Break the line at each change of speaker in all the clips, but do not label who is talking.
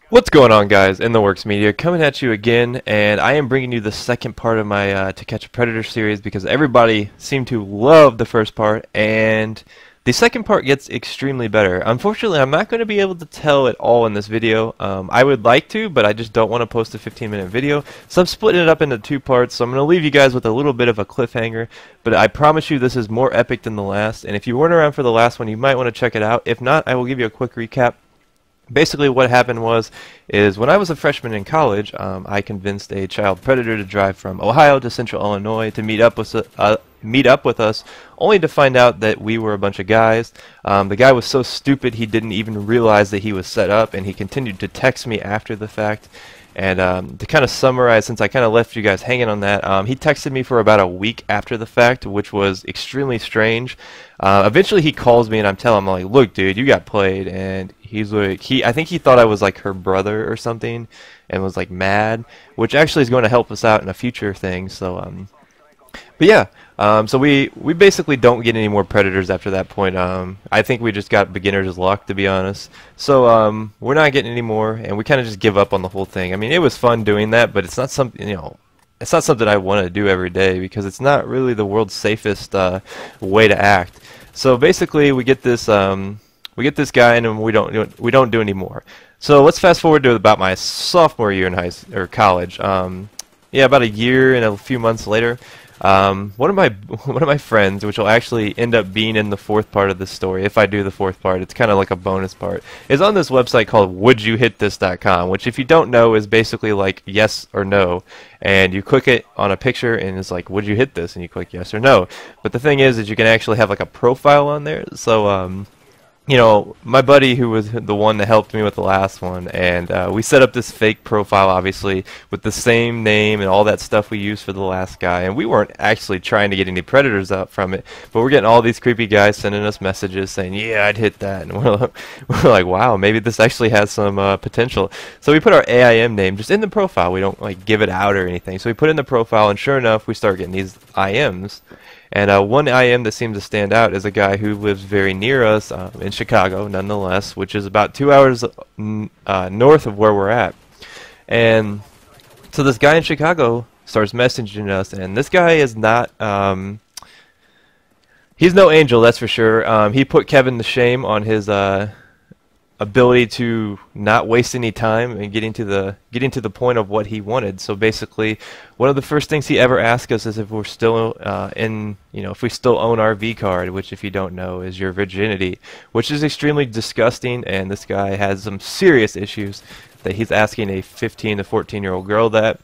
What's going on, guys? In the Works Media coming at you again, and I am bringing you the second part of my To Catch a Predator series because everybody seemed to love the first part, and the second part gets extremely better. Unfortunately, I'm not going to be able to tell it all in this video. I would like to, but I just don't want to post a 15-minute video, so I'm splitting it up into two parts. So I'm going to leave you guys with a little bit of a cliffhanger, but I promise you this is more epic than the last, and if you weren't around for the last one, you might want to check it out. If not, I will give you a quick recap. Basically, what happened is when I was a freshman in college, I convinced a child predator to drive from Ohio to Central Illinois to meet up with us, only to find out that we were a bunch of guys. The guy was so stupid he didn't even realize that he was set up, and he continued to text me after the fact. And to kind of summarize, since I kind of left you guys hanging on that, he texted me for about a week after the fact, which was extremely strange. Eventually he calls me and I'm telling him, like, look, dude, you got played. And he's like, I think he thought I was like her brother or something and was like mad, which actually is going to help us out in a future thing. So, but yeah, so we basically don't get any more predators after that point. I think we just got beginner's luck, to be honest. So we're not getting any more, and we kind of just give up on the whole thing. I mean, it was fun doing that, but it's not something, it's not something I want to do every day because it's not really the world's safest way to act. So basically, we get this guy, and we don't do any more. So let's fast forward to about my sophomore year in college. Yeah, about a year and a few months later. One of my friends, which will actually end up being in the fourth part of this story, if I do the fourth part, it's kind of like a bonus part, is on this website called wouldyohitthis.com, which, if you don't know, is basically like yes or no, and you click it on a picture and it's like, would you hit this, and you click yes or no. But the thing is you can actually have like a profile on there. So my buddy, who was the one that helped me with the last one, and we set up this fake profile, obviously, with the same name and all that stuff we used for the last guy, and we weren't actually trying to get any predators out from it, but we're getting all these creepy guys sending us messages saying, yeah, I'd hit that, and we're like, wow, maybe this actually has some potential. So we put our AIM name just in the profile. We don't like give it out or anything, so we put it in the profile, and sure enough, we start getting these IMs. And one IM that seems to stand out is a guy who lives very near us in Chicago, nonetheless, which is about 2 hours north of where we're at. And so this guy in Chicago starts messaging us, and this guy is not, he's no angel, that's for sure. He put Kevin to shame on his ability to not waste any time and getting to the point of what he wanted. So basically, one of the first things he ever asked us is if we're still if we still own our V card, which, if you don't know, is your virginity, which is extremely disgusting. And this guy has some serious issues that he's asking a 15 to 14-year-old girl that.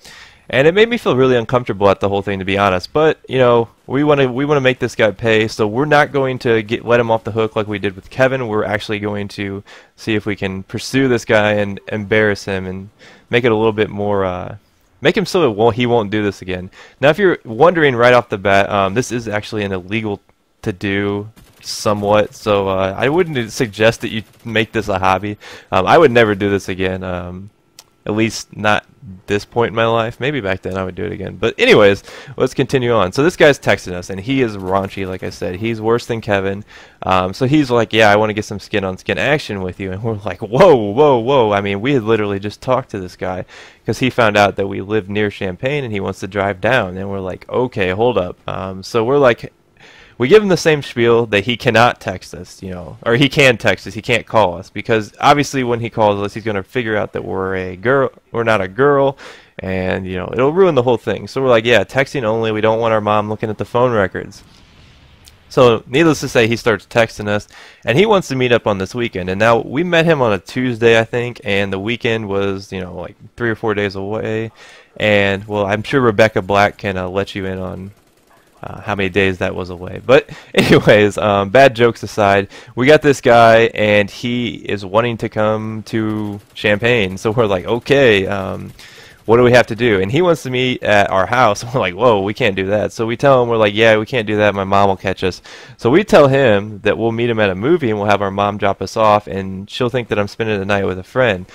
And it made me feel really uncomfortable at the whole thing, to be honest. But we want to make this guy pay, so we're not going to let him off the hook like we did with Kevin. We're actually going to see if we can pursue this guy and embarrass him and make it a little bit more, make him so he won't do this again. Now, if you're wondering right off the bat, this is actually an illegal to do somewhat, so I wouldn't suggest that you make this a hobby. I would never do this again. At least not this point in my life. Maybe back then I would do it again. But anyways, let's continue on. So this guy's texting us, and he is raunchy, like I said. He's worse than Kevin. So he's like, yeah, I want to get some skin-on-skin action with you. And we're like, whoa, whoa, whoa. I mean, we had literally just talked to this guy because he found out that we live near Champaign, and he wants to drive down. And we're like, okay, hold up. So we're like, we give him the same spiel that he cannot text us, or he can text us, he can't call us, because obviously when he calls us, he's going to figure out that we're not a girl, and it'll ruin the whole thing. So we're like, yeah, texting only. We don't want our mom looking at the phone records. So needless to say, he starts texting us, and he wants to meet up on this weekend. And now we met him on a Tuesday, I think, and the weekend was like 3 or 4 days away. And well, I'm sure Rebecca Black can let you in on how many days that was away. But anyways, bad jokes aside, we got this guy, and he is wanting to come to Champaign. So we're like, okay, what do we have to do? And he wants to meet at our house. We're like, whoa, we can't do that. So we tell him, we're like, yeah, we can't do that. My mom will catch us. So we tell him that we'll meet him at a movie, and we'll have our mom drop us off, and she'll think that I'm spending the night with a friend.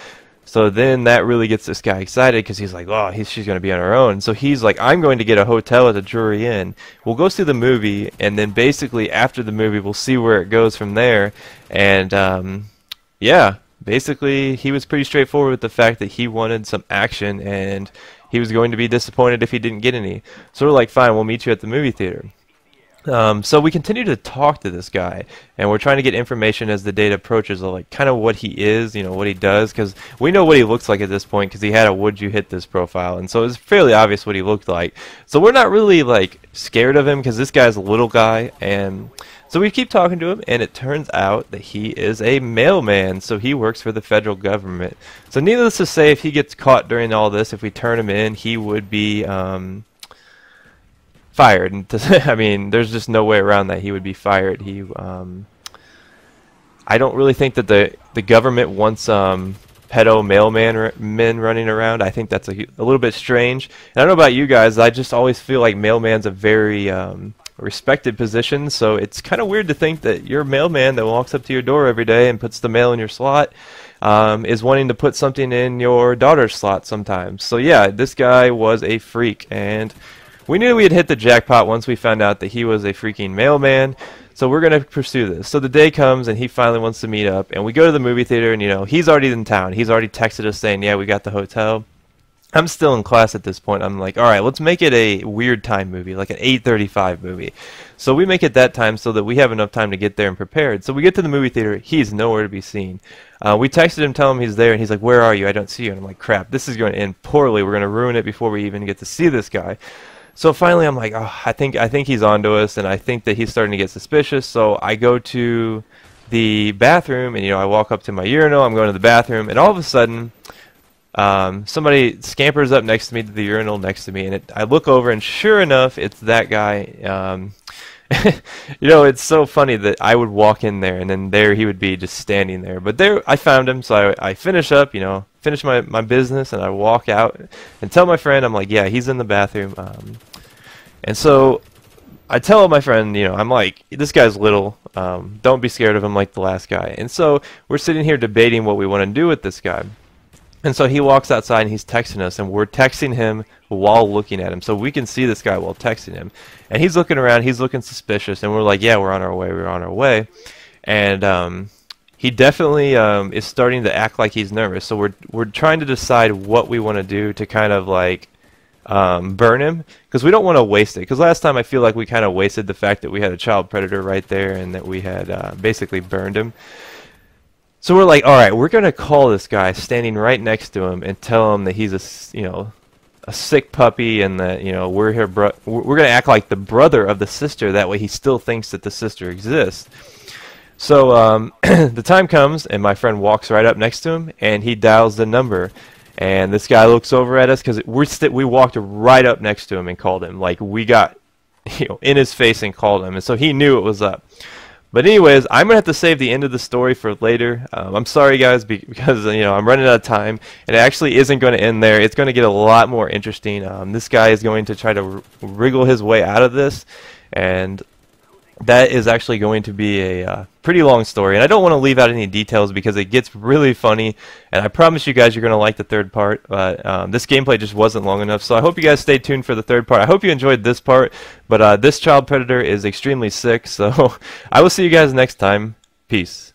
So then that really gets this guy excited because he's like, oh, she's going to be on her own. So he's like, I'm going to get a hotel at the Drury Inn. We'll go see the movie, and then basically after the movie, we'll see where it goes from there. And yeah, basically he was pretty straightforward with the fact that he wanted some action and he was going to be disappointed if he didn't get any. So we're like, fine, we'll meet you at the movie theater. So we continue to talk to this guy, and we're trying to get information as the date approaches, like kind of what he is, you know, what he does, because we know what he looks like at this point because he had a "Would you hit this" profile, and so it's fairly obvious what he looked like. So we're not really like scared of him because this guy's a little guy, and so we keep talking to him, and it turns out that he is a mailman, so he works for the federal government. So needless to say, if he gets caught during all this, if we turn him in, he would be fired. And I mean, there's just no way around that. He would be fired. I don't really think that the government wants pedo men running around. I think that's a little bit strange. And I don't know about you guys. I just always feel like mailman's a very respected position. So it's kind of weird to think that your mailman that walks up to your door every day and puts the mail in your slot is wanting to put something in your daughter's slot sometimes. So yeah, this guy was a freak, and we knew we had hit the jackpot once we found out that he was a freaking mailman, so we're going to pursue this. So the day comes, and he finally wants to meet up, and we go to the movie theater, and, you know, he's already in town. He's already texted us saying, yeah, we got the hotel. I'm still in class at this point. I'm like, all right, let's make it a weird time movie, like an 8:35 movie. So we make it that time so that we have enough time to get there and prepared. So we get to the movie theater. He's nowhere to be seen. We texted him, tell him he's there, and he's like, where are you? I don't see you. And I'm like, crap, this is going to end poorly. We're going to ruin it before we even get to see this guy. So finally, I'm like, oh, I think he's onto us, and I think that he's starting to get suspicious. So I go to the bathroom, and, you know, I walk up to my urinal. I'm going to the bathroom, and all of a sudden, somebody scampers up next to me to the urinal next to me, and I look over, and sure enough, it's that guy. You know, it's so funny that I would walk in there, and then there he would be just standing there. But there, I found him, so I finish up, you know, finish my business, and I walk out and tell my friend, I'm like, yeah, he's in the bathroom. And so I tell my friend, you know, I'm like, this guy's little, don't be scared of him like the last guy. And so we're sitting here debating what we want to do with this guy. And so he walks outside and he's texting us, and we're texting him while looking at him. So we can see this guy while texting him. And he's looking around, he's looking suspicious, and we're like, yeah, we're on our way, we're on our way. And he definitely is starting to act like he's nervous. So we're trying to decide what we want to do to kind of like burn him, because we don't want to waste it. Because last time I feel like we kind of wasted the fact that we had a child predator right there and that we had basically burned him. So we're like, all right, we're going to call this guy standing right next to him and tell him that he's a sick puppy, and that, you know, we're going to act like the brother of the sister. That way he still thinks that the sister exists. So the time comes, and my friend walks right up next to him, and he dials the number. And this guy looks over at us because we walked right up next to him and called him. Like, we got, you know, in his face and called him, and so he knew it was up. But anyways, I'm going to have to save the end of the story for later. I'm sorry, guys, because, you know, I'm running out of time. And it actually isn't going to end there. It's going to get a lot more interesting. This guy is going to try to wriggle his way out of this. And that is actually going to be a pretty long story. And I don't want to leave out any details because it gets really funny. And I promise you guys you're going to like the third part. But this gameplay just wasn't long enough. So I hope you guys stay tuned for the third part. I hope you enjoyed this part. But this child predator is extremely sick. So I will see you guys next time. Peace.